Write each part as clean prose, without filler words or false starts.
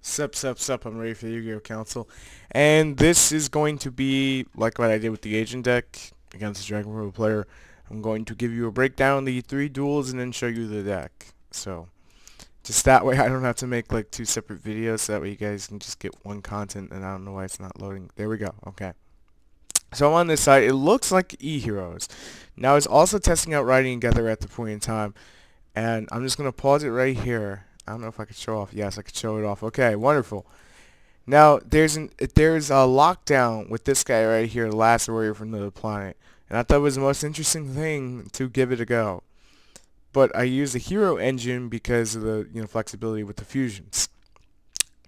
Sup, I'm ready for the Yu-Gi-Oh! Council. And this is going to be like what I did with the Agent deck against the Dragon Road player. I'm going to give you a breakdown of the 3 duels and then show you the deck. So, just that way I don't have to make like 2 separate videos, so that way you guys can just get one content, and I don't know why it's not loading. There we go, okay. So I'm on this side. It looks like E-Heroes. Now it's also testing out Riding Together at the point in time, and I'm just going to pause it right here. I don't know if I could show off. Yes, I could show it off. Okay, wonderful. Now there's a lockdown with this guy right here, the last warrior from another planet, and I thought it was the most interesting thing to give it a go. But I used the hero engine because of the flexibility with the fusions.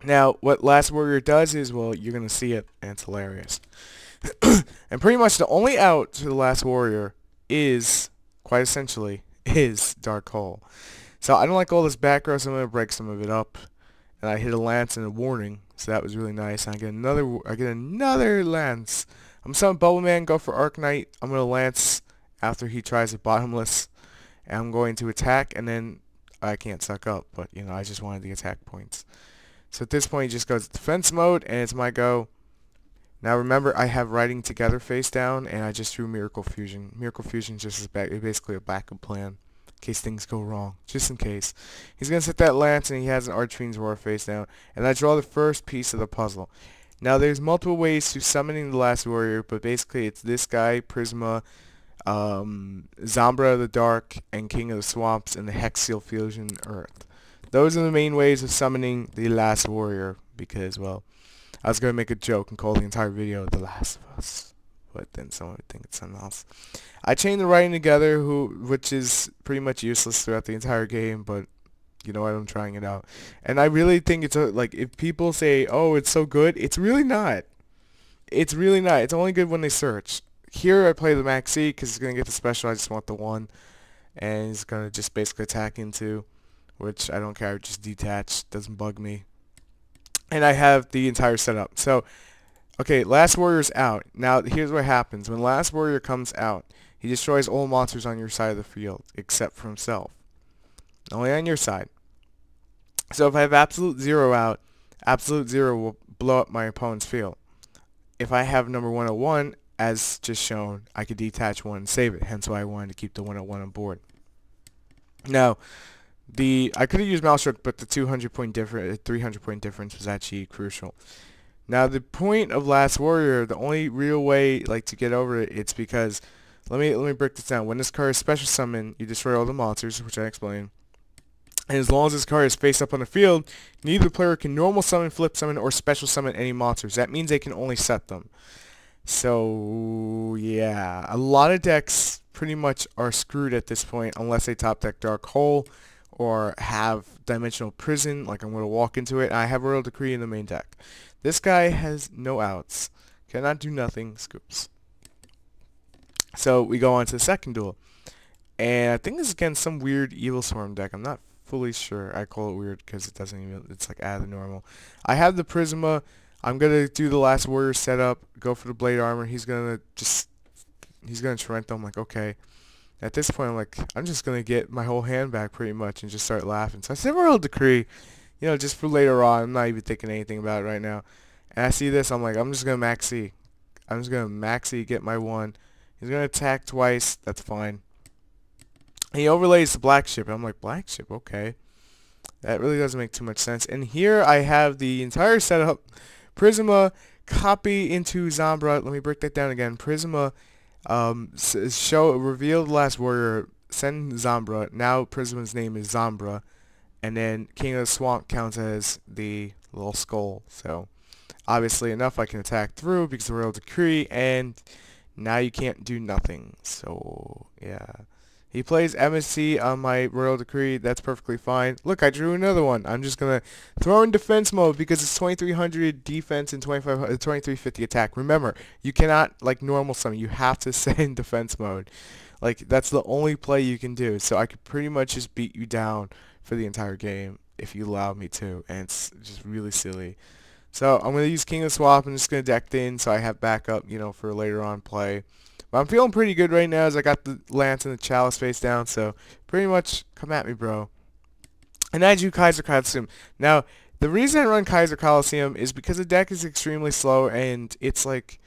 Now what Last Warrior does is, well, you're gonna see it, and it's hilarious. And pretty much the only out to the Last Warrior is, quite essentially, is Dark Hole. So I don't like all this back row, so I'm gonna break some of it up. And I hit a lance and a warning, so that was really nice. And I get another lance. I'm summoning Bubble Man, go for Arc Knight. I'm gonna lance after he tries a bottomless, and I'm going to attack, and then I can't suck up, but I just wanted the attack points. So at this point he just goes defense mode, and it's my go. Now remember, I have Riding Together face down, and I just drew Miracle Fusion. Miracle Fusion just is basically a backup plan in case things go wrong, just in case. He's going to set that lance, and he has an Archfiend's Roar face down, and I draw the first piece of the puzzle. Now there's multiple ways to summoning the Last Warrior, but basically it's this guy, Prisma, Zambra of the Dark, and King of the Swamps, and the Hexial Fusion Earth. Those are the main ways of summoning the Last Warrior, because, well, I was going to make a joke and call the entire video The Last of Us, but then someone would think it's something else. I chained the Riding Together, which is pretty much useless throughout the entire game, but you know what, I'm trying it out. And I really think it's like, if people say, oh, it's so good, it's really not. It's really not. It's only good when they search. Here I play the Maxi because he's going to get the special. I just want the one, and he's going to just basically attack into, which I don't care, just detach, doesn't bug me. And I have the entire setup. So, okay, Last Warrior's out. Now, here's what happens. When Last Warrior comes out, he destroys all monsters on your side of the field, except for himself. Only on your side. So if I have Absolute Zero out, Absolute Zero will blow up my opponent's field. If I have number 101, as just shown, I could detach one and save it. Hence why I wanted to keep the 101 on board. Now, I could have used Maelstrom, but the 300-point difference was actually crucial. Now the point of Last Warrior, the only real way to get over it, it's because let me break this down. When this card is special summon, you destroy all the monsters, which I explained. And as long as this card is face up on the field, neither player can normal summon, flip summon, or special summon any monsters. That means they can only set them. So yeah, a lot of decks pretty much are screwed at this point unless they top deck Dark Hole or have Dimensional Prison, like I'm going to walk into it, and I have Royal Decree in the main deck. This guy has no outs, cannot do nothing, scoops. So we go on to the second duel, and I think this is again some weird Evil Swarm deck. I'm not fully sure. I call it weird because it doesn't even, it's like out of the normal. I have the Prisma. I'm going to do the Last Warrior setup, go for the Blade Armor. He's going to Trento. I'm like, okay. At this point, I'm just going to get my whole hand back pretty much and just start laughing. So I said Royal Decree, just for later on. I'm not even thinking anything about it right now. And I see this, I'm like, I'm just going to Maxi. I'm just going to Maxi, get my one. He's going to attack twice. That's fine. And he overlays the Black Ship. I'm like, Black Ship, okay. That really doesn't make too much sense. And here I have the entire setup. Prisma, copy into Zambra. Let me break that down again. Prisma, reveal the Last Warrior, send Zambra. Now Prisma's name is Zambra, and then King of the Swamp counts as the little skull. So obviously enough, I can attack through because of the Royal Decree, and now you can't do nothing. So yeah, he plays MSC on my Royal Decree. That's perfectly fine. Look, I drew another one. I'm just gonna throw in defense mode because it's 2300 defense and 2350 attack. Remember, you cannot normal summon. You have to send defense mode. That's the only play you can do. So I could pretty much just beat you down for the entire game if you allow me to, and it's just really silly. So I'm gonna use King of Swap. I'm just gonna deck in so I have backup, for later on play. But I'm feeling pretty good right now as I got the Lance and the Chalice face down, so pretty much come at me, bro. And I drew Kaiser Katsum. Now, The reason I run Kaiser Coliseum is because the deck is extremely slow and it's like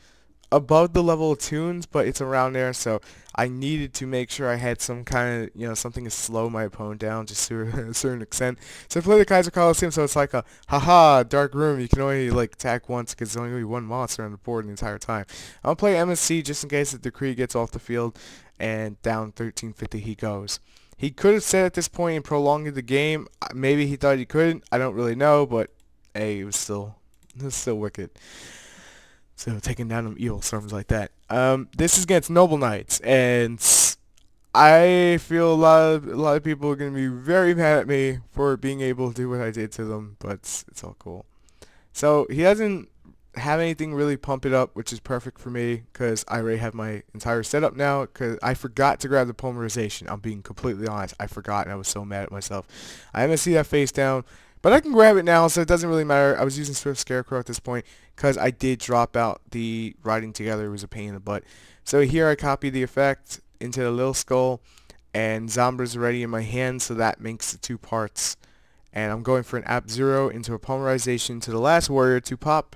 above the level of tunes, but it's around there, so I needed to make sure I had some kind of, something to slow my opponent down just to a certain extent. So I play the Kaiser Coliseum, so it's like a, haha, dark room, you can only, like, attack once because there's only one monster on the board the entire time. I'll play MSC just in case the Decree gets off the field, and down 1350 he goes. He could have said at this point and prolonged the game. Maybe he thought he couldn't. I don't really know, but hey, it was still wicked. So taking down them evil storms like that. This is against Noble Knights, and I feel a lot of people are gonna be very mad at me for being able to do what I did to them, but it's all cool. So he doesn't have anything really pump it up, which is perfect for me because I already have my entire setup now. Because I forgot to grab the polymerization. I'm being completely honest. I forgot, and I was so mad at myself. I haven't seen that face down. But I can grab it now, so it doesn't really matter. I was using Swift Scarecrow at this point because I did drop out the riding together. It was a pain in the butt. So here I copy the effect into the little skull, and Zombra's already in my hand, so that makes the two parts. And I'm going for an App 0 into a polymerization to the last warrior to pop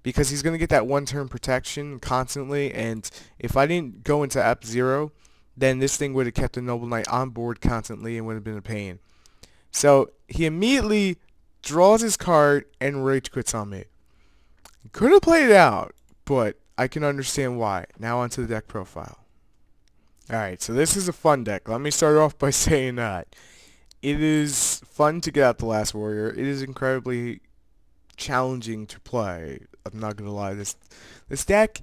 because he's going to get that one-turn protection constantly, and if I didn't go into App 0, then this thing would have kept the Noble Knight on board constantly and would have been a pain. So he immediately draws his card and rage quits on me. Could have played it out, but I can understand why. Now onto the deck profile. Alright, so this is a fun deck. Let me start off by saying that. It is fun to get out the last warrior. It is incredibly challenging to play. I'm not going to lie. This deck,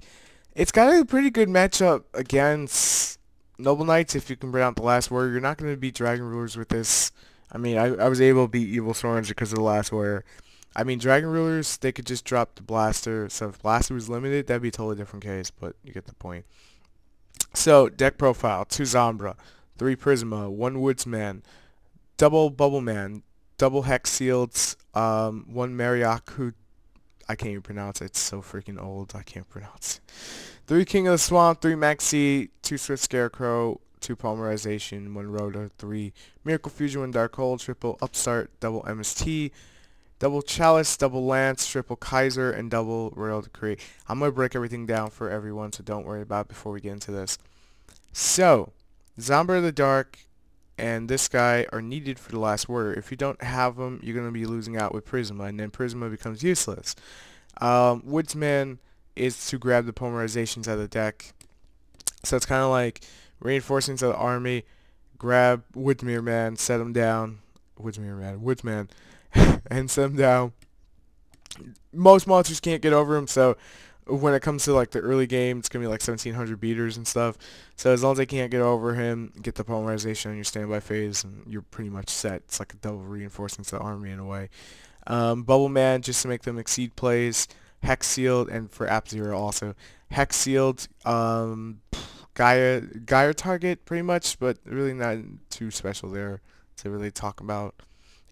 it's got a pretty good matchup against Noble Knights. If you can bring out the last warrior, you're not going to beat Dragon Rulers with this. I mean, I was able to beat Evil Storms because of the last warrior. I mean, Dragon Rulers, they could just drop the Blaster. So if Blaster was limited, that'd be a totally different case, but you get the point. So, deck profile, 2 Zombra, 3 Prisma, 1 Woodsman, double Bubble Man, double Hex Seals, 1 Mariak, who I can't even pronounce. It's so freaking old, I can't pronounce it. 3 King of the Swamp, 3 Maxi, 2 Swift Scarecrow, 2 Polymerization, 1 Rhoda, 3 Miracle Fusion, 1 Dark Hole, triple Upstart, double MST, double Chalice, double Lance, triple Kaiser, and double Royal Decree. I'm going to break everything down for everyone, so don't worry about it before we get into this. So, Zombra the Dark and this guy are needed for the last warrior. If you don't have them, you're going to be losing out with Prisma, and then Prisma becomes useless. Woodsman is to grab the polymerizations out of the deck. So it's kind of like reinforcements of the army, grab Woodsmere Man, set him down, Woodsman, and set him down. Most monsters can't get over him, so when it comes to like the early game, it's going to be like 1700 beaters and stuff. So as long as they can't get over him, get the polymerization on your standby phase, and you're pretty much set. It's like a double reinforcement to the army in a way. Bubble Man, just to make them exceed plays. Hex Sealed, and for App 0 also. Hex Sealed, Gaia target pretty much, but really not too special there to really talk about.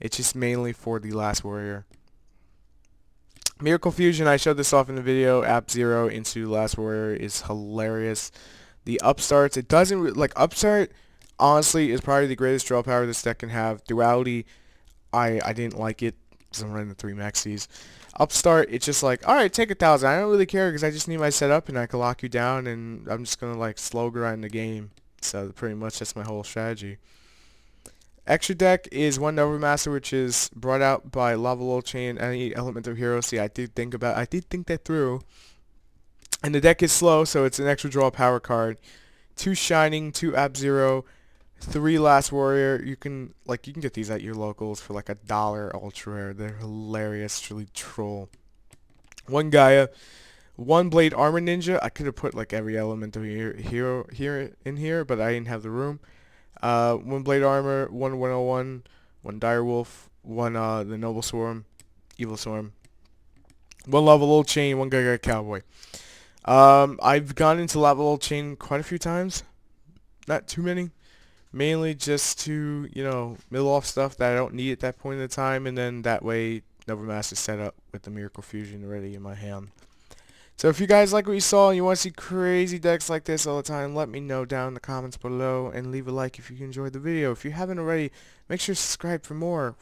It's just mainly for the last warrior. Miracle Fusion, I showed this off in the video. App 0 into last warrior is hilarious. The Upstarts, it doesn't like Upstart. Honestly, is probably the greatest draw power this deck can have. Duality, I didn't like it because I'm running the 3 maxis. Upstart, it's just like, alright, take 1,000. I don't really care because I just need my setup and I can lock you down, and I'm just going to like slow grind the game. So pretty much that's my whole strategy. Extra deck is 1 Nova Master, which is brought out by Lava Lol Chain, any element of hero. See, I did think that through. And the deck is slow, so it's an extra draw power card. 2 Shining, 2 App 0, 3 Last Warrior. You can get these at your locals for like $1 ultra rare. They're hilarious, truly troll. 1 Gaia, 1 Blade Armor Ninja. I could have put like every element of hero in here, but I didn't have the room. 1 Blade Armor, 1 101, 1 Direwolf, 1 the Noble Swarm, Evil Swarm, 1 Lava Lol Chain, 1 Gaga Cowboy. I've gone into Lava Lol Chain quite a few times. Not too many. Mainly just to, mill off stuff that I don't need at that point in the time, and then that way Nova Master's set up with the Miracle Fusion already in my hand. So if you guys like what you saw and you want to see crazy decks like this all the time, let me know down in the comments below, and leave a like if you enjoyed the video. If you haven't already, make sure to subscribe for more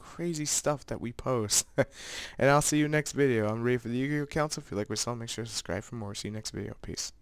crazy stuff that we post. And I'll see you next video. I'm ready for the Yu-Gi-Oh! Council. If you like what I saw, make sure to subscribe for more. See you next video. Peace.